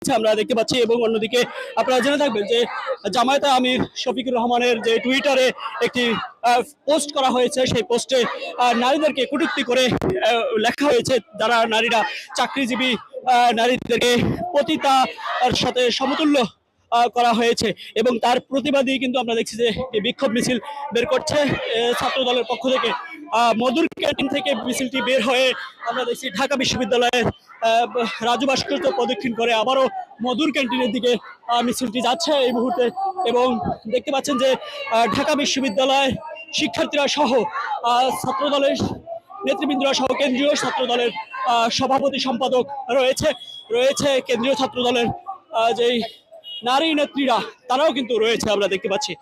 হচ্ছে আমরা দেখতে পাচ্ছি। এবং অন্যদিকে আপনারা জেনে থাকবেন যে জামায়াতে আমির শফিকুর রহমানের যে টুইটারে একটি পোস্ট করা হয়েছে, সেই পোস্টে নারীদেরকে কটূক্তি করে লেখা হয়েছে যারা নারীরা চাকরিজীবী নারীদেরকে পতিতার সাথে সমতুল্য করা হয়েছে। এবং তার প্রতিবাদী কিন্তু আমরা দেখছি যে বিক্ষোভ মিছিল বের করছে ছাত্র দলের পক্ষ থেকে। মধুর ক্যান্টিন থেকে মিছিলটি বের হয়ে আমরা দেখছি ঢাকা বিশ্ববিদ্যালয়ের রাজু ভাস্কর্য প্রদক্ষিণ করে আবারও মধুর ক্যান্টিনের দিকে মিছিলটি যাচ্ছে এই মুহূর্তে। এবং দেখতে পাচ্ছেন যে ঢাকা বিশ্ববিদ্যালয়ের শিক্ষার্থীরা সহ ছাত্র দলের নেতৃবৃন্দরা সহ কেন্দ্রীয় ছাত্র দলের সভাপতি সম্পাদক রয়েছে কেন্দ্রীয় ছাত্র দলের যেই নারী নেত্রীরা তারাও কিন্তু রয়েছে আমরা দেখতে পাচ্ছি।